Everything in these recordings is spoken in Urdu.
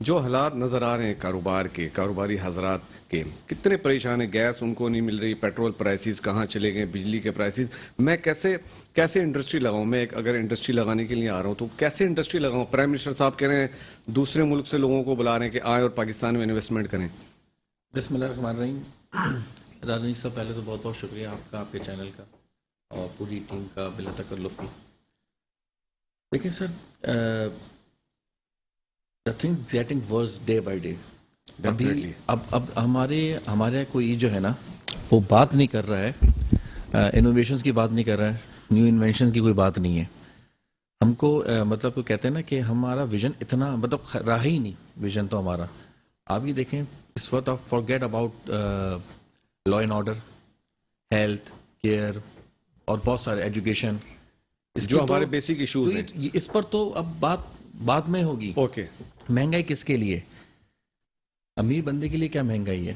جو حالات نظر آ رہے ہیں کاروبار کے، کاروباری حضرات کے، کتنے پریشان ہیں، گیس ان کو نہیں مل رہی، پیٹرول پرائسز کہاں چلے گئے، بجلی کے پرائسز، میں کیسے انڈسٹری لگاؤں؟ میں اگر انڈسٹری لگانے کے لیے آ رہا ہوں تو کیسے انڈسٹری لگاؤں؟ پرائم منسٹر صاحب کہہ رہے ہیں دوسرے ملک سے لوگوں کو بلا رہے ہیں کہ آئیں اور پاکستان میں انویسٹمنٹ کریں. بسم اللہ الرحمن الرحیم. راجنیش صاحب پہلے تو بہت بہت شکریہ آپ کا، آپ کے چینل کا اور پوری ٹیم کا بلا تکلف کی. دیکھیں sir, the thing getting worse day by day. ابھی اب ہمارے کوئی جو ہے نا وہ بات نہیں کر رہا ہے، انوویشنز کی بات نہیں کر رہا ہے، نیو انوینشن کی کوئی بات نہیں ہے. ہم کو مطلب کہتے ہیں نا کہ ہمارا ویژن اتنا مطلب رہا ہی نہیں. ویژن تو ہمارا آپ یہ دیکھیں اس وقت آپ forget about law and order, health care اور بہت سارے ایجوکیشن، جو ہمارے بیسک ایشوز ہیں اس پر تو اب بات میں ہوگی. اوکے، مہنگائی کس کے لیے؟ امیر بندے کے لیے کیا مہنگائی ہے؟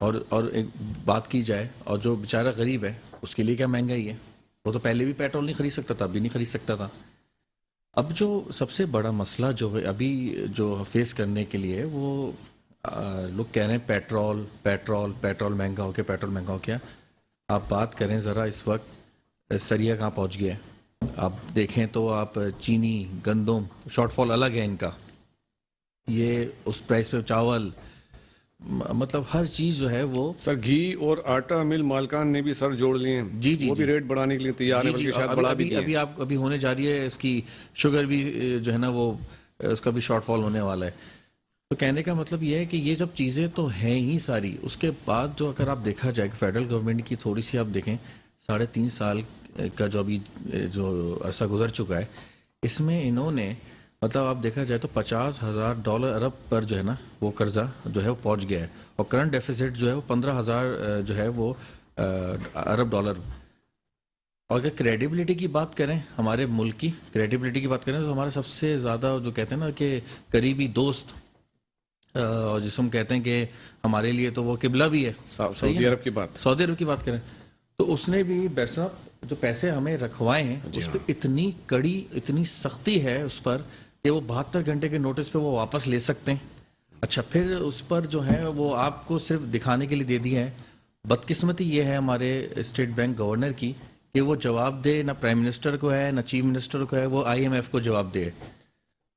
اور ایک بات کی جائے اور جو بیچارہ غریب ہے اس کے لیے کیا مہنگائی ہے؟ وہ تو پہلے بھی پیٹرول نہیں خرید سکتا تھا، ابھی نہیں خرید سکتا تھا. اب جو سب سے بڑا مسئلہ جو ہے ابھی جو فیس کرنے کے لیے وہ لوگ کہہ رہے ہیں پیٹرول مہنگا ہو گیا، پیٹرول مہنگا ہو گیا. آپ بات کریں ذرا اس وقت سریا کہاں پہنچ گیا ہے. آپ دیکھیں تو آپ چینی، گندم، شارٹ فال الگ ہے ان کا، یہ اس پرائس پہ چاول، مطلب ہر چیز جو ہے وہ سر گھی اور آٹا مل مالکان نے بھی سر جوڑ لیے ہیں. جی وہ بھی ریٹ بڑھانے کے لیے تیار ہے، بلکہ شاید بڑھا بھی ابھی ابھی ہونے جا رہی ہے. اس کی شوگر بھی جو ہے نا وہ اس کا بھی شارٹ فال ہونے والا ہے. تو کہنے کا مطلب یہ ہے کہ یہ جب چیزیں تو ہیں ہی ساری، اس کے بعد جو اگر آپ دیکھا جائے کہ فیڈرل گورنمنٹ کی تھوڑی سی آپ دیکھیں 3.5 سال کا جو ابھی جو عرصہ گزر چکا ہے، اس میں انہوں نے مطلب آپ دیکھا جائے تو $50,000 ارب پر جو ہے نا وہ قرضہ جو ہے وہ پہنچ گیا ہے، اور کرنٹ ڈیفیسٹ جو ہے وہ 15,000 جو ہے وہ ارب ڈالر. اور اگر کریڈیبلٹی کی بات کریں، ہمارے ملک کی کریڈیبلٹی کی بات کریں تو ہمارا سب سے زیادہ جو کہتے ہیں نا کہ قریبی دوست اور جس ہم کہتے ہیں کہ ہمارے لیے تو وہ قبلہ بھی ہے، سعودی عرب کی بات، سعودی عرب کی بات کریں تو اس نے بھی بیسا جو پیسے ہمیں رکھوائے ہیں اس پہ اتنی کڑی، اتنی سختی ہے اس پر کہ وہ 72 گھنٹے کے نوٹس پہ وہ واپس لے سکتے ہیں. اچھا پھر اس پر جو ہے وہ آپ کو صرف دکھانے کے لیے دے دیا ہے. بدقسمتی یہ ہے ہمارے اسٹیٹ بینک گورنر کی کہ وہ جواب دے نہ پرائم منسٹر کو ہے نہ چیف منسٹر کو ہے، وہ IMF کو جواب دے.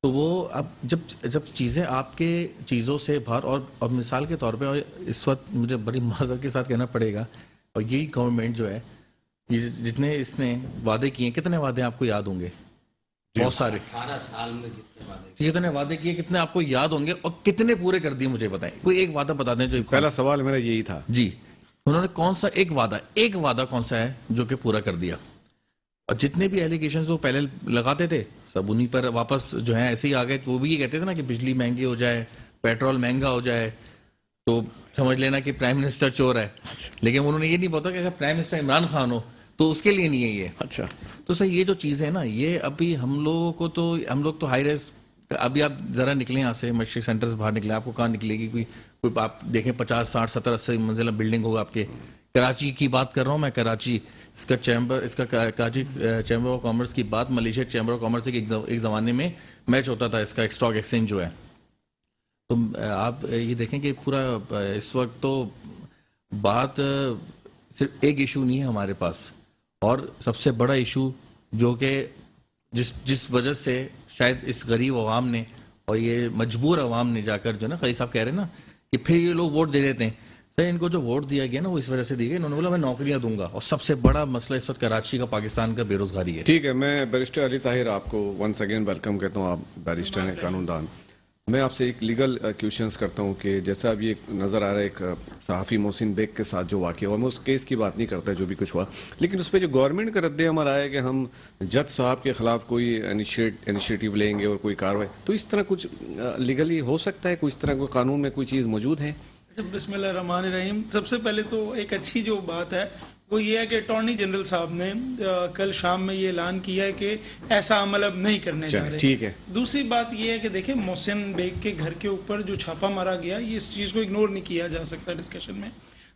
تو وہ اب جب چیزیں آپ کے چیزوں سے باہر، اور مثال کے طور پہ اور اس وقت مجھے بڑی معذرت کے ساتھ کہنا پڑے گا، اور یہی گورنمنٹ جو ہے جتنے اس نے وعدے کیے، کتنے وعدے آپ کو یاد ہوں گے؟ بہت سارے. 18 سال میں کتنے وعدے کیے، کتنے آپ کو یاد ہوں گے اور کتنے پورے کر دیے مجھے بتائیں. کوئی ایک وعدہ بتا دیں جو پہلا سوال میرا یہی تھا. جی انہوں نے کون سا ایک وعدہ کون سا ہے جو کہ پورا کر دیا؟ اور جتنے بھی ایلیگیشنز وہ پہلے لگاتے تھے سب انہی پر واپس جو ہے ایسے ہی آ گئے. وہ بھی یہ کہتے تھے نا کہ بجلی مہنگی ہو جائے، پیٹرول مہنگا ہو جائے تو سمجھ لینا کہ پرائم منسٹر چور ہے. لیکن انہوں نے یہ نہیں بولا کہ اگر پرائم منسٹر عمران خان ہو تو اس کے لیے نہیں ہے یہ. اچھا تو سر یہ جو چیز ہے نا، یہ ابھی ہم لوگ تو ہائی رائز، ابھی آپ ذرا نکلیں یہاں سے مشرق سینٹر سے باہر نکلیں، آپ کو کہاں نکلے گی کوئی آپ دیکھیں 50 60 70 80 منزلہ بلڈنگ ہوگا آپ کے. کراچی کی بات کر رہا ہوں میں، کراچی اس کا کراچی چیمبر آف کامرس کی بات، ملیشیا چیمبر آف کامرس ایک زمانے میں میچ ہوتا تھا اس کا، ایک اسٹاک ایکسچینج جو ہے. تو آپ یہ دیکھیں کہ پورا اس وقت تو بات صرف ایک ایشو نہیں ہے ہمارے پاس، اور سب سے بڑا ایشو جو کہ جس وجہ سے شاید اس غریب عوام نے اور یہ مجبور عوام نے جا کر جو نا خلیل صاحب کہہ رہے ہیں نا کہ پھر یہ لوگ ووٹ دے دیتے ہیں. سر ان کو جو ووٹ دیا گیا نا وہ اس وجہ سے دیا گیا، انہوں نے بولا میں نوکریاں دوں گا، اور سب سے بڑا مسئلہ اس وقت کراچی کا، پاکستان کا بے روزگاری ہے. ٹھیک ہے، میں بیرسٹر علی طاہر آپ کو ونس اگین ویلکم کہتا ہوں. آپ بیرسٹر ہیں، قانون دان. میں آپ سے ایک لیگل کویشچنس کرتا ہوں کہ جیسا اب یہ نظر آ رہا ہے ایک صحافی محسن بیگ کے ساتھ جو واقعہ ہوا، میں اس کیس کی بات نہیں کرتا جو بھی کچھ ہوا، لیکن اس پہ جو گورنمنٹ کا رد عمل آیا کہ ہم جج صاحب کے خلاف کوئی انیشیٹو لیں گے اور کوئی کاروائی، تو اس طرح کچھ لیگلی ہو سکتا ہے؟ کوئی اس طرح کوئی قانون میں کوئی چیز موجود ہے؟ بسم اللہ الرحمن الرحیم. سب سے پہلے تو ایک اچھی جو بات ہے وہ یہ ہے کہ اٹارنی جنرل صاحب نے کل شام میں یہ اعلان کیا ہے کہ ایسا عمل اب نہیں کرنے جا رہے. ٹھیک ہے. دوسری بات یہ ہے کہ دیکھیں محسن بیگ کے گھر کے اوپر جو چھاپا مارا گیا، یہ اس چیز کو اگنور نہیں کیا جا سکتا ڈسکشن میں.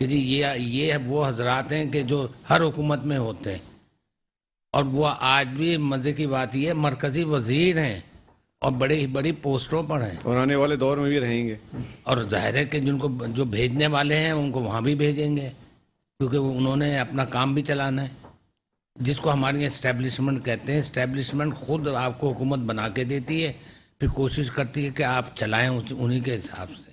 کہ جی یہ وہ حضرات ہیں کہ جو ہر حکومت میں ہوتے ہیں، اور وہ آج بھی مزے کی بات یہ مرکزی وزیر ہیں اور بڑی بڑی پوسٹوں پر ہیں، اور آنے والے دور میں بھی رہیں گے. اور ظاہر ہے کہ جن کو جو بھیجنے والے ہیں ان کو وہاں بھی بھیجیں گے، کیونکہ انہوں نے اپنا کام بھی چلانا ہے، جس کو ہماری اسٹیبلشمنٹ کہتے ہیں. اسٹیبلشمنٹ خود آپ کو حکومت بنا کے دیتی ہے، پھر کوشش کرتی ہے کہ آپ چلائیں انہی کے حساب سے.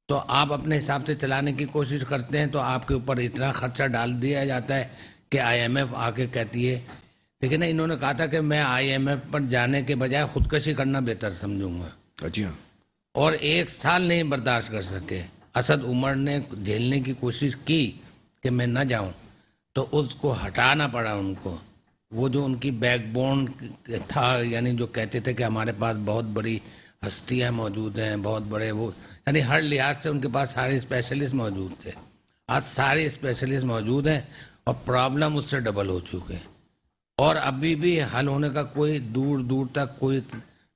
تو آپ اپنے حساب سے چلانے کی کوشش کرتے ہیں تو آپ کے اوپر اتنا خرچہ ڈال دیا جاتا ہے کہ آئی ایم ایف آ کے کہتی ہے. لیکن انہوں نے کہا تھا کہ میں آئی ایم ایف پر جانے کے بجائے خودکشی کرنا بہتر سمجھوں گا، جی ہاں. اور 1 سال نہیں برداشت کر سکے. اسد عمر نے جھیلنے کی کوشش کی کہ میں نہ جاؤں، تو اس کو ہٹانا پڑا ان کو. وہ جو ان کی بیک بون تھا، یعنی جو کہتے تھے کہ ہمارے پاس بہت بڑی ہستیاں موجود ہیں، بہت بڑے وہ، یعنی ہر لحاظ سے ان کے پاس سارے اسپیشلسٹ موجود تھے. آج سارے اسپیشلسٹ موجود ہیں اور پرابلم اس سے ڈبل ہو چکے ہیں، اور ابھی بھی حل ہونے کا کوئی دور دور تک کوئی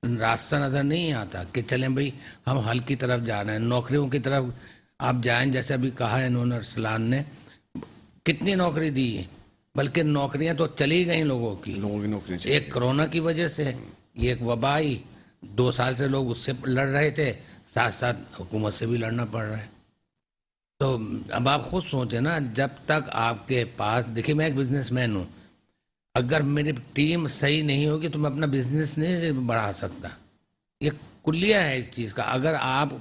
راستہ نظر نہیں آتا کہ چلیں بھئی ہم حل کی طرف جا رہے ہیں. نوکریوں کی طرف آپ جائیں، جیسے ابھی کہا ہے انہوں نے، ارسلان نے کتنی نوکری دی ہے، بلکہ نوکریاں تو چلی گئیں لوگوں کی. لوگوں کی نوکری ایک کرونا کی وجہ سے، یہ ایک وبا آئی، 2 سال سے لوگ اس سے لڑ رہے تھے، ساتھ ساتھ حکومت سے بھی لڑنا پڑ رہا ہے. تو اب آپ خود سوچیں نا، جب تک آپ کے پاس، دیکھیے میں ایک بزنس مین ہوں، اگر میری ٹیم صحیح نہیں ہوگی تو میں اپنا بزنس نہیں بڑھا سکتا. یہ کلیہ ہے اس چیز کا. اگر آپ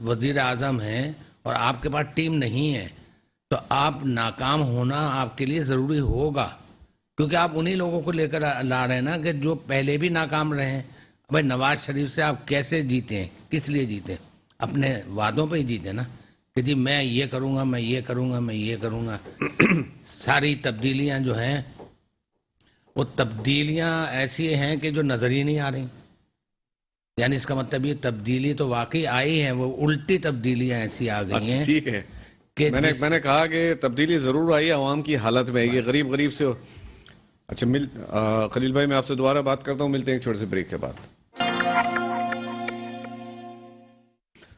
وزیر اعظم ہیں اور آپ کے پاس ٹیم نہیں ہے تو آپ ناکام ہونا آپ کے لیے ضروری ہوگا، کیونکہ آپ انہی لوگوں کو لے کر لا رہے ہیں نا کہ جو پہلے بھی ناکام رہے ہیں. بھائی نواز شریف سے آپ کیسے جیتے ہیں، کس لیے جیتے؟ اپنے وعدوں پہ ہی جیتے نا، کہ جی میں یہ کروں گا، میں یہ کروں گا، میں یہ کروں گا. ساری تبدیلیاں جو ہیں وہ تبدیلیاں ایسی ہیں کہ جو نظر ہی نہیں آ رہی. یعنی اس کا مطلب یہ تبدیلی تو واقعی آئی ہے، وہ الٹی تبدیلیاں ایسی آ گئی ہیں. ٹھیک ہے، کہ میں نے کہا کہ تبدیلی ضرور آئی ہے، عوام کی حالت میں یہ غریب سے اچھا خلیل بھائی میں آپ سے دوبارہ بات کرتا ہوں، ملتے ہیں ایک چھوٹے سے بریک کے بعد.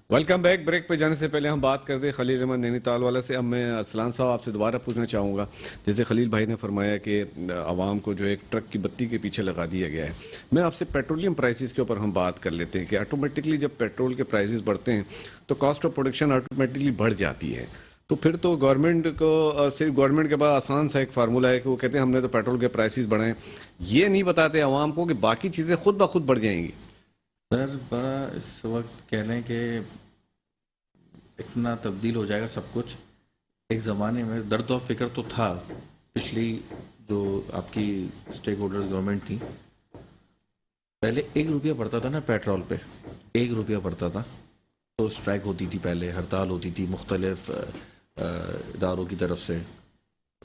Welcome back. بریک پہ جانے سے پہلے ہم بات کرتے ہیں خلیل احمد نینی تال والا سے. اب میں ارسلان صاحب آپ سے دوبارہ پوچھنا چاہوں گا، جیسے خلیل بھائی نے فرمایا کہ عوام کو جو ایک ٹرک کی بتی کے پیچھے لگا دیا گیا ہے. میں آپ سے پیٹرولیم پرائسز کے اوپر ہم بات کر لیتے ہیں کہ آٹومیٹکلی جب پیٹرول کے پرائسز بڑھتے ہیں تو کاسٹ آف پروڈکشن آٹومیٹکلی بڑھ جاتی ہے. تو پھر تو گورنمنٹ کو صرف گورنمنٹ کے پاس آسان سا ایک فارمولہ ہے کہ وہ کہتے ہیں ہم نے تو پیٹرول کے پرائسز بڑھائیں، یہ نہیں بتاتے عوام کو کہ باقی چیزیں خود بخود بڑھ جائیں گی. سر بڑا اس وقت کہہ رہے ہیں کہ اتنا تبدیل ہو جائے گا سب کچھ. ایک زمانے میں درد و فکر تو تھا، پچھلی جو آپ کی اسٹیک ہولڈرز گورنمنٹ تھی، پہلے 1 روپیہ پڑتا تھا نا پیٹرول پہ، 1 روپیہ پڑتا تھا تو اسٹرائک ہوتی تھی، پہلے ہڑتال ہوتی تھی مختلف اداروں کی طرف سے.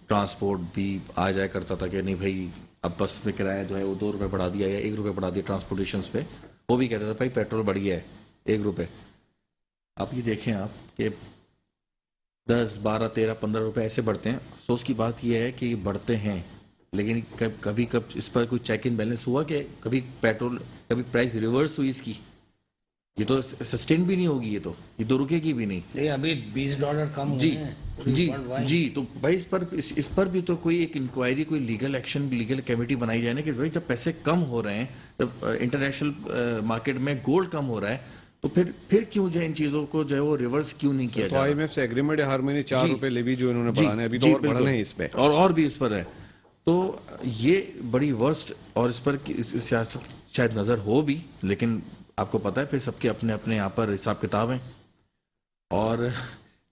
ٹرانسپورٹ بھی آ جایا کرتا تھا کہ نہیں بھائی اب بس میں کرایہ جو ہے وہ 2 روپے بڑھا دیا یا 1 روپے بڑھا دیا ٹرانسپورٹیشنس پہ. وہ بھی کہتا تھا بھائی پیٹرول بڑھ گیا ہے 1 روپے. اب یہ دیکھیں آپ کہ 10 12 13 15 روپے ایسے بڑھتے ہیں. افسوس کی بات یہ ہے کہ یہ بڑھتے ہیں، لیکن کبھی اس پر کوئی چیک ان بیلنس ہوا کہ کبھی پرائس ریورس ہوئی اس کی؟ یہ تو سسٹین بھی نہیں ہوگی، یہ تو رکے گی بھی نہیں. ابھی $20 کم جی ہوئے ہیں. جی جی. تو بھائی اس پر بھی تو کوئی ایک انکوائری، کوئی لیگل ایکشن، لیگل کمیٹی بنائی جائے نا کہ بھائی جب پیسے کم ہو رہے ہیں، جب انٹرنیشنل مارکیٹ میں گولڈ کم ہو رہا ہے، تو پھر کیوں جو ان چیزوں کو جو ہے وہ ریورس کیوں نہیں کیا تو آئی ایم ایف سے ایگریمنٹ ہے ہر مہینے 4 روپے لیوی جو انہوں نے بڑھانا ہے، ابھی تو اور بڑھنا ہے اس پہ، اور بھی اس پر ہے. تو یہ بڑی ورسٹ، اور اس پر سیاست شاید نظر ہو بھی، لیکن آپ کو پتا ہے پھر سب کے اپنے اپنے یہاں پر حساب کتاب ہیں. اور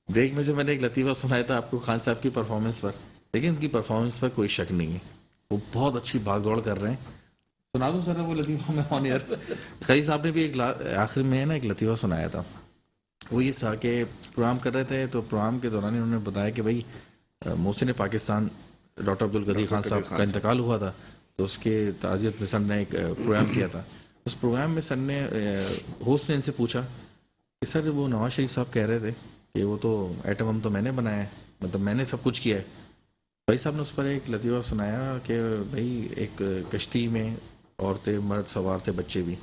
بریک میں جو میں نے ایک لطیفہ سنایا تھا آپ کو خان صاحب کی پرفارمنس پر، لیکن ان کی پرفارمنس پر کوئی شک نہیں ہے، وہ بہت اچھی بھاگ دوڑ کر رہے ہیں. سنا دوں سر وہ لطیفہ میں آن ایئر؟ خلیل صاحب نے بھی ایک آخر میں نا ایک لطیفہ سنایا تھا. وہ یہ تھا کہ پروگرام کر رہے تھے، تو پروگرام کے دوران انہوں نے بتایا کہ بھائی محسن پاکستان ڈاکٹر عبدالقدیر خان صاحب کا انتقال ہوا تھا، تو اس کے تعزیت میں سر نے ایک پروگرام کیا تھا. اس پروگرام میں سر نے ہوسٹ نے ان سے پوچھا کہ سر وہ نواز شریف صاحب کہہ رہے تھے کہ وہ تو ایٹم بم تو میں نے بنایا ہے، مطلب میں نے سب کچھ کیا ہے. بھائی صاحب نے اس پر ایک لطیفہ سنایا کہ بھائی ایک کشتی میں عورتیں مرد سوار تھے، بچے بھی.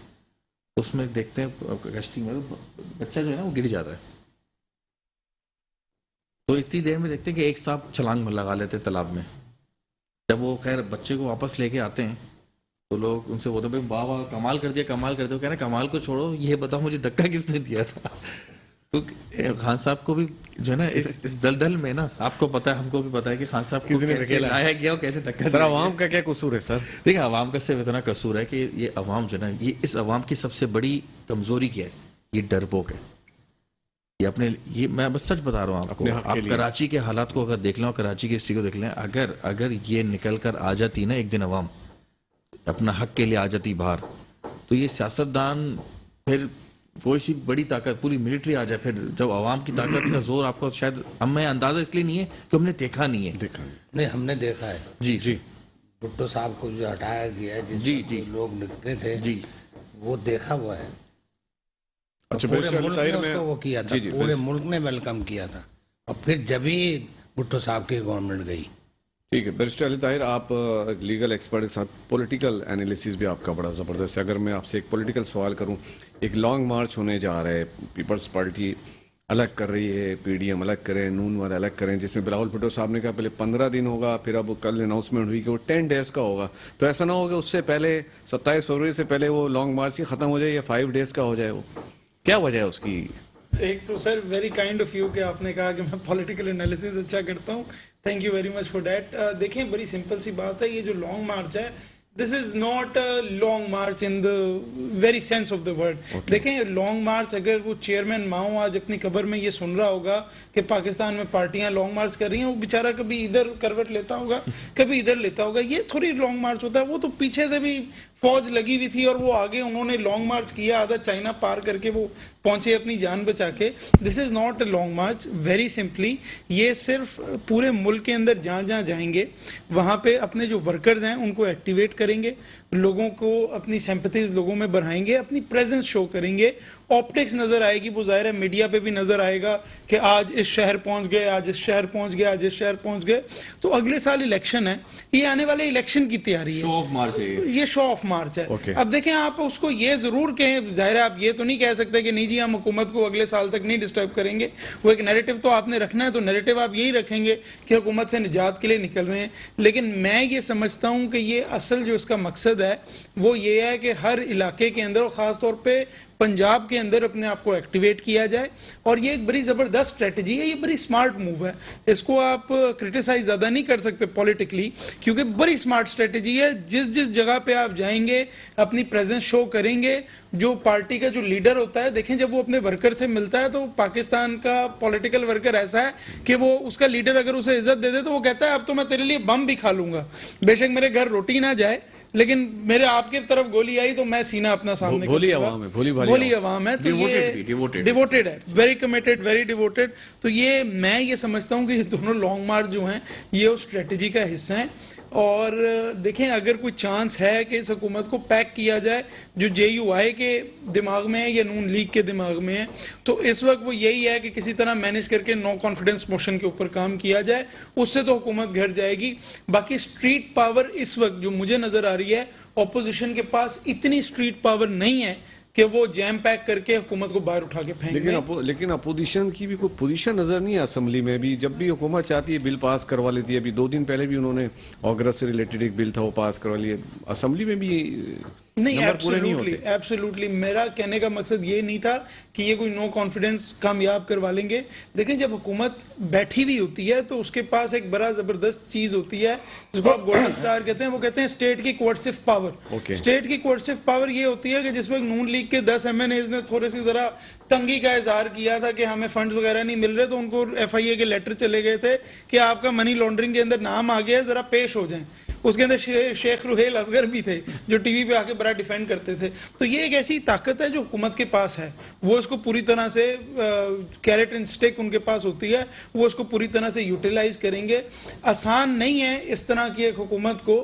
اس میں دیکھتے ہیں کشتی میں بچہ جو ہے نا وہ گر جاتا ہے. تو تو اتنی دیر میں دیکھتے ہیں کہ ایک صاحب چھلانگ لگا لیتے تالاب میں. جب وہ خیر بچے کو واپس لے کے آتے ہیں تو لوگ ان سے بولتے بھائی واہ واہ کمال کر دیا کمال کر دیا. کہہ رہے کمال کو چھوڑو, یہ بتاؤ مجھے دھکا کس نے دیا تھا. تو خان صاحب کو بھی جو ہے نا اس دلدل میں نا, آپ کو پتا ہے ہم کو بھی پتا ہے کہ خان صاحب کو کیسے لایا گیا اور کیسے دھکا سر عوام کا کیا قصور ہے سر؟ دیکھیں عوام کا صرف اتنا قصور ہے کہ یہ عوام جو ہے نا, یہ اس عوام کی سب سے بڑی کمزوری کیا ہے, یہ ڈرپوک ہے. یہ اپنے یہ میں بس سچ بتا رہا ہوں آپ کو, آپ کراچی کے حالات کو اگر دیکھ لیں اور کراچی کی ہسٹری کو دیکھ لیں, اگر یہ نکل کر آ جاتی نا ایک دن عوام اپنا حق کے لیے آ جاتی باہر, تو یہ سیاستدان پھر کوئی سی بڑی طاقت پوری ملٹری آ جائے, پھر جب عوام کی طاقت کا زور آپ کو شاید ہمیں اندازہ اس لیے نہیں ہے کہ ہم نے دیکھا نہیں ہے. نہیں ہم نے دیکھا ہے. جی جی بھٹو صاحب کو جو ہٹایا گیا ہے, جس لوگ نکلے تھے جی وہ دیکھا ہوا ہے. اچھا پورے ملک نے اس کو وہ کیا تھا, پورے ملک نے ویلکم کیا تھا, اور پھر جب ہی بھٹو صاحب کی گورنمنٹ گئی. ٹھیک ہے بیرسٹر علی طاہر, آپ لیگل ایکسپرٹ کے ساتھ پولیٹیکل انالیسس بھی آپ کا بڑا زبردست ہے. اگر میں آپ سے ایک پولیٹیکل سوال کروں, ایک لانگ مارچ ہونے جا رہا ہے, پیپلز پارٹی الگ کر رہی ہے, پی ڈی ایم الگ کریں, نون والے الگ کریں, جس میں بلاول بھٹو صاحب نے کہا پہلے 15 دن ہوگا, پھر اب کل اناؤنسمنٹ ہوئی کہ وہ 10 days کا ہوگا. تو ایسا نہ ہوگا اس سے پہلے 27 فروری سے پہلے وہ لانگ مارچ ہی ختم ہو جائے یا 5 days کا ہو جائے, وہ کیا وجہ ہے اس کی؟ ایک تو سر ویری کائنڈ آف یو کہ آپ نے کہا کہ میں پولیٹیکل انالیسس اچھا کرتا ہوں, thank you very much for that. دیکھیں بڑی سمپل سی بات ہے, یہ جو لانگ مارچ ہے this is not long march in the very sense of the word. دیکھیں لانگ مارچ, اگر وہ چیئرمین ماؤں آج اپنی قبر میں یہ سن رہا ہوگا کہ پاکستان میں پارٹیاں لانگ مارچ کر رہی ہیں, وہ بیچارہ کبھی ادھر کروٹ لیتا ہوگا کبھی ادھر لیتا ہوگا. یہ تھوڑی لانگ مارچ ہوتا ہے, وہ تو پیچھے سے بھی فوج لگی ہوئی تھی اور وہ آگے انہوں نے لانگ مارچ کیا, آدھا چائنا پار کر کے وہ پہنچے اپنی جان بچا کے. This is not a long march. Very simply یہ صرف پورے ملک کے اندر جہاں جہاں جائیں گے وہاں پہ اپنے جو ورکرز ہیں ان کو ایکٹیویٹ کریں گے, لوگوں کو اپنی سمپتھیز لوگوں میں بڑھائیں گے, اپنی پریزنس شو کریں گے. آپٹکس نظر آئے گی, وہ ظاہر ہے میڈیا پہ بھی نظر آئے گا کہ آج اس شہر پہنچ گئے, آج اس شہر پہنچ گئے, آج اس شہر پہنچ گئے. تو اگلے سال الیکشن ہے, یہ آنے والے الیکشن کی تیاری ہے, شو آف مارچ ہے, یہ شو آف مارچ ہے. اب دیکھیں آپ اس کو یہ ضرور کہیں, ظاہر ہے آپ یہ تو نہیں کہہ سکتے کہ نہیں جی ہم حکومت کو اگلے سال تک نہیں ڈسٹرب کریں گے. وہ ایک نیریٹو تو آپ نے رکھنا ہے, تو نیریٹو آپ یہی رکھیں گے کہ حکومت سے نجات کے لیے نکل رہے ہیں. لیکن میں یہ سمجھتا ہوں کہ یہ اصل جو اس کا مقصد ہے وہ یہ ہے کہ ہر علاقے کے اندر, اور خاص طور پہ پنجاب کے اندر اپنے آپ کو ایکٹیویٹ کیا جائے. اور یہ ایک بڑی زبردست اسٹریٹجی ہے, یہ بڑی سمارٹ موو ہے, اس کو آپ کرٹیسائز زیادہ نہیں کر سکتے پولیٹیکلی, کیونکہ بڑی سمارٹ اسٹریٹجی ہے. جس جگہ پہ آپ جائیں گے اپنی پریزنس شو کریں گے. جو پارٹی کا جو لیڈر ہوتا ہے, دیکھیں جب وہ اپنے ورکر سے ملتا ہے تو پاکستان کا پولیٹیکل ورکر ایسا ہے کہ وہ اس کا لیڈر اگر اسے عزت دے دے تو وہ کہتا ہے اب تو میں تیرے لیے بم بھی کھا لوں گا, بے شک میرے گھر روٹی نہ جائے لیکن میرے آپ کی طرف گولی آئی تو میں سینہ اپنا سامنے بھولی عوام ہے, بھولی عوام ہے, تو یہ ڈیووٹیڈ ہے, ویری کمیٹڈ, ویری ڈیووٹیڈ. تو یہ میں یہ سمجھتا ہوں کہ یہ دونوں لانگ مارچ جو ہیں یہ اس اسٹریٹجی کا حصہ ہیں. اور دیکھیں اگر کوئی چانس ہے کہ اس حکومت کو پیک کیا جائے جو جے یو آئی کے دماغ میں ہے یا نون لیگ کے دماغ میں ہے, تو اس وقت وہ یہی ہے کہ کسی طرح مینج کر کے نو کانفیڈنس موشن کے اوپر کام کیا جائے, اس سے تو حکومت گھر جائے گی. باقی اسٹریٹ پاور اس وقت جو مجھے نظر آ رہی ہے, اپوزیشن کے پاس اتنی اسٹریٹ پاور نہیں ہے کہ وہ جیم پیک کر کے حکومت کو باہر اٹھا کے پھینک دیں. لیکن اپوزیشن کی بھی کوئی پوزیشن نظر نہیں ہے اسمبلی میں بھی. جب بھی حکومت چاہتی ہے بل پاس کروا لیتی ہے. ابھی 2 دن پہلے بھی انہوں نے آگرہ سے ریلیٹڈ ایک بل تھا وہ پاس کروا لیا. اسمبلی میں بھی نہیں, ایبسولوٹلی میرا کہنے کا مقصد یہ نہیں تھا کہ یہ کوئی نو کانفیڈنس کامیاب کروا لیں گے. دیکھیں جب حکومت بیٹھی بھی ہوتی ہے تو اس کے پاس ایک بڑا زبردست چیز ہوتی ہے جس کو آپ گولڈن سٹار کہتے ہیں, وہ کہتے ہیں اسٹیٹ کی کوارٹسو پاور. اسٹیٹ کی کوارٹسو پاور یہ ہوتی ہے کہ جس وقت نون لیگ کے 10 MNAs نے تھوڑے سی ذرا تنگی کا اظہار کیا تھا کہ ہمیں فنڈز وغیرہ نہیں مل رہے, تو ان کو FIA کے لیٹر چلے گئے تھے کہ آپ کا منی لانڈرنگ کے اندر نام آ گیا, ذرا پیش ہو جائیں. اس کے اندر شیخ روہیل اصغر بھی تھے جو ٹی وی پہ آ کے بڑا ڈیفینڈ کرتے تھے. تو یہ ایک ایسی طاقت ہے جو حکومت کے پاس ہے, وہ اس کو پوری طرح سے کیرٹ اینڈ سٹک ان کے پاس ہوتی ہے, وہ اس کو پوری طرح سے یوٹیلائز کریں گے. آسان نہیں ہے اس طرح کی ایک حکومت کو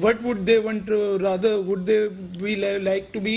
what would they want, rather would they be like to be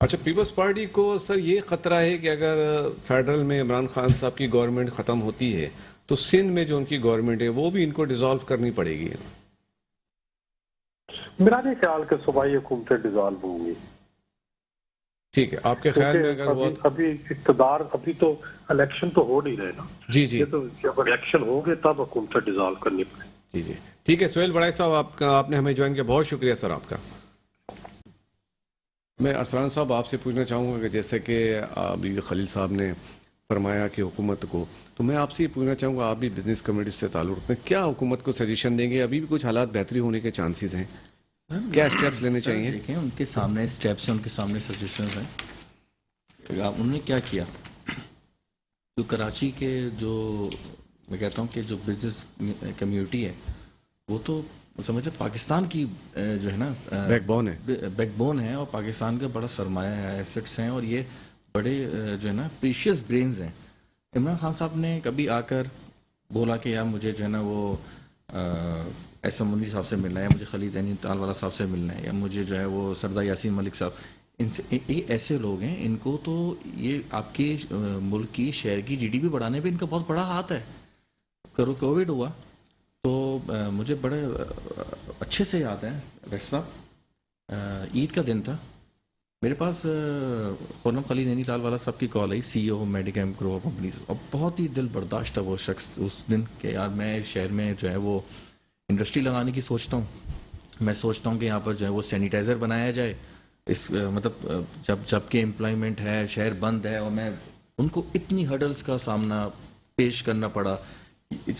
اچھا، پیپلز پارٹی کو سر یہ خطرہ ہے کہ اگر فیڈرل میں عمران خان صاحب کی گورنمنٹ ختم ہوتی ہے تو سندھ میں جو ان کی گورنمنٹ ہے وہ بھی ان کو ڈیزالو کرنی پڑے گی. میرا نہیں خیال کہ صوبائی حکومتیں ڈیزالو ہوں گی. ٹھیک ہے، آپ کے خیال میں اگر وہ ابھی اقتدار، ابھی تو الیکشن تو ہو نہیں رہے نا. جی جی یہ تو جب الیکشن ہوں گے تب حکومتیں ڈیزالو کرنی پڑے. جی جی ٹھیک ہے. سہیل بڑائی صاحب آپ نے ہمیں جوائن کیا، بہت شکریہ سر آپ کا. میں ارسلان صاحب آپ سے پوچھنا چاہوں گا کہ جیسے کہ ابھی خلیل صاحب نے فرمایا کہ حکومت کو، تو میں آپ سے یہ پوچھنا چاہوں گا، آپ بھی بزنس کمیونٹی سے تعلق رکھتے ہیں، کیا حکومت کو سجیشن دیں گے؟ ابھی بھی کچھ حالات بہتری ہونے کے چانسز ہیں، کیا اسٹیپس لینے چاہیے؟ دیکھیں ان کے سامنے اسٹیپس ہیں، ان کے سامنے سجیشنز ہیں. انہوں نے کیا کیا؟ جو کراچی کے جو میں کہتا ہوں کہ جو بزنس کمیونٹی ہے وہ تو سمجھ لیں پاکستان کی جو ہے نا بیک بون ہے، اور پاکستان کا بڑا سرمایہ ہے، ایسٹس ہیں، اور یہ بڑے جو ہے نا پریشیس برینز ہیں. عمران خان صاحب نے کبھی آ کر بولا کہ یار مجھے جو ہے نا وہ ایس ایم منی صاحب سے ملنا ہے، مجھے خلیل عینی تال والا صاحب سے ملنا ہے، یا مجھے جو ہے وہ سردار یاسین ملک صاحب، ان سے یہ ایسے لوگ ہیں، ان کو تو یہ آپ کے ملک کی شہر کی جی ڈی پی بڑھانے پہ ان کا بہت بڑا ہاتھ ہے. کووڈ ہوا تو مجھے بڑے اچھے سے یاد ہے ڈاکٹر صاحب، عید کا دن تھا، میرے پاس خورم خلیل عینی تال والا صاحب کی کال آئی، سی ای او میڈیکیم گروپ کمپنیز، اور بہت ہی دل برداشت تھا وہ شخص اس دن کہ یار میں شہر میں جو ہے وہ انڈسٹری لگانے کی سوچتا ہوں، میں سوچتا ہوں کہ یہاں پر جو ہے وہ سینیٹائزر بنایا جائے، اس مطلب جب کہ امپلائمنٹ ہے، شہر بند ہے، اور میں ان کو اتنی ہرڈلز کا سامنا پیش کرنا پڑا.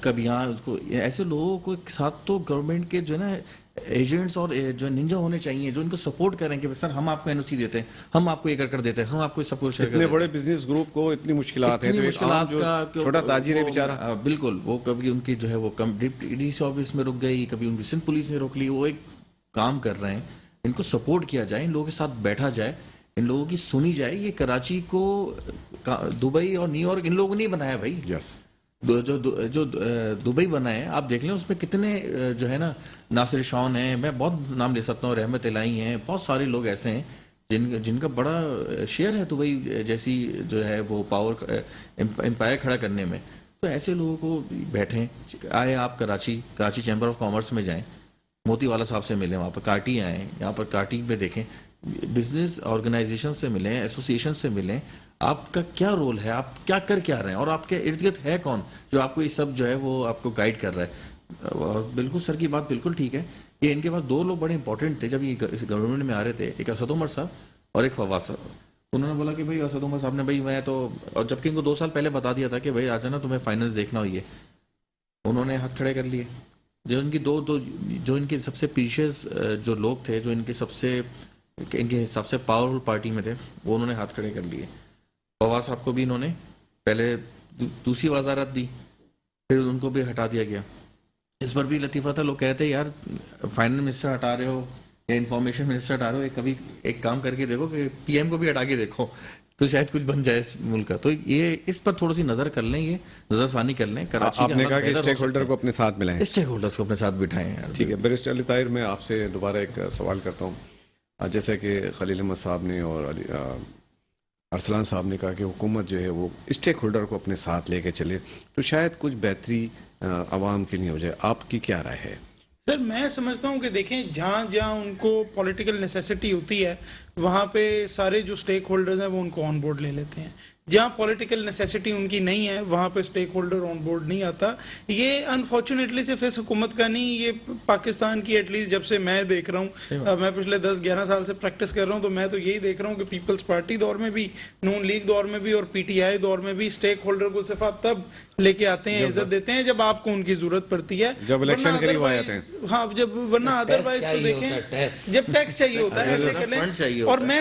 کبھی یہاں اس کو ایسے لوگوں کو ساتھ تو گورنمنٹ کے جو ہے نا ایجنٹس اور جو ننجا ہونے چاہیے جو ان کو سپورٹ کریں کہ سر ہم آپ کو این او سی دیتے ہیں، ہم آپ کو یہ کر دیتے ہیں، ہم آپ کو سب کچھ اتنے بڑے بزنس گروپ کو اتنی مشکلات ہیں، تو ایک عام جو چھوٹا تاجر ہے بیچارہ، بالکل وہ کبھی ان کی جو ہے وہ ڈی سی آفس میں رک گئی، کبھی ان کی سندھ پولیس نے روک لی. وہ ایک کام کر رہے ہیں، ان کو سپورٹ کیا جائے، ان لوگوں کے ساتھ بیٹھا جائے، ان لوگوں کی سنی جائے. یہ کراچی کو دبئی اور نیو یارک ان لوگوں نے بنایا بھائی، جو دبئی بنا ہے آپ دیکھ لیں، اس میں کتنے جو ہے نا ناصر شان ہیں، میں بہت نام لے سکتا ہوں، رحمت الہی ہیں، بہت سارے لوگ ایسے ہیں جن کا بڑا شیئر ہے دبئی جیسی جو ہے وہ پاور امپائر کھڑا کرنے میں. تو ایسے لوگوں کو بیٹھیں، آئے آپ کراچی چیمبر آف کامرس میں جائیں، موتی والا صاحب سے ملیں، وہاں پر کاٹی آئیں، یہاں پر کاٹی پہ دیکھیں، بزنس آرگنائزیشن سے ملیں، ایسوسیشن سے ملیں، آپ کا کیا رول ہے، آپ کیا کر کے آ رہے ہیں، اور آپ کے ارد گرد ہے کون جو آپ کو یہ سب جو ہے وہ آپ کو گائیڈ کر رہا ہے. اور بالکل سر کی بات بالکل ٹھیک ہے کہ ان کے پاس دو لوگ بڑے امپورٹنٹ تھے جب یہ گورنمنٹ میں آ رہے تھے، ایک اسد عمر صاحب اور ایک فواز صاحب. انہوں نے بولا کہ بھائی اسد عمر صاحب نے بھائی میں تو، اور جبکہ ان کو 2 سال پہلے بتا دیا تھا کہ بھائی آ جانا تمہیں فائننس دیکھنا ہوئی ہے، انہوں نے ہاتھ کھڑے کر لیے. جو ان کی جو ان کے سب سے پیشیس جو لوگ تھے، جو ان کے حساب سے پاورفل پارٹی میں تھے، وہ انہوں نے ہاتھ کھڑے کر لیے. فواز صاحب کو بھی انہوں نے پہلے دوسری وزارت دی، پھر ان کو بھی ہٹا دیا گیا. اس پر بھی لطیفہ تھا، لوگ کہتے ہیں یار فائننس منسٹر ہٹا رہے ہو یا انفارمیشن منسٹر ہٹا رہے ہو، کبھی ایک کام کر کے دیکھو کہ پی ایم کو بھی ہٹا کے دیکھو تو شاید کچھ بن جائے اس ملک کا. تو یہ اس پر تھوڑی سی نظر کر لیں، یہ نظر ثانی کر لیں. آپ نے کہا کہ اسٹیک ہولڈر کو اپنے ساتھ ملائیں، اسٹیک ہولڈرز کو اپنے ساتھ بٹھائیں. ٹھیک ہے. بیرسٹر علی طاہر، میں آپ سے دوبارہ ایک سوال کرتا ہوں. جیسے کہ خلیل احمد صاحب نے اور ارسلان صاحب نے کہا کہ حکومت جو ہے وہ اسٹیک ہولڈر کو اپنے ساتھ لے کے چلے تو شاید کچھ بہتری عوام کی نہیں ہو جائے. آپ کی کیا رائے ہے؟ سر میں سمجھتا ہوں کہ دیکھیں جہاں ان کو پولیٹیکل نیسیسٹی ہوتی ہے وہاں پہ سارے جو اسٹیک ہولڈرز ہیں وہ ان کو آن بورڈ لے لیتے ہیں. جہاں پولیٹیکل نیسیسٹی ان کی نہیں ہے وہاں پہ اسٹیک ہولڈر آن بورڈ نہیں آتا. یہ انفارچونیٹلی صرف اس حکومت کا نہیں، یہ پاکستان کی ایٹ لیسٹ جب سے میں دیکھ رہا ہوں، میں پچھلے 10-11 سال سے پریکٹس کر رہا ہوں، تو میں تو یہی دیکھ رہا ہوں کہ پیپلز پارٹی دور میں بھی، نون لیگ دور میں بھی اور پی ٹی آئی دور میں بھی اسٹیک ہولڈر کو صرف آپ تب لے کے آتے ہیں، عزت دیتے ہیں جب آپ کو ان کی ضرورت پڑتی ہے، جب الیکشن قریب آ جاتے ہیں. ہاں ورنہ ادروائز تو دیکھیں جب ٹیکس چاہیے ہوتا ہے ایسے کر لیں. اور میں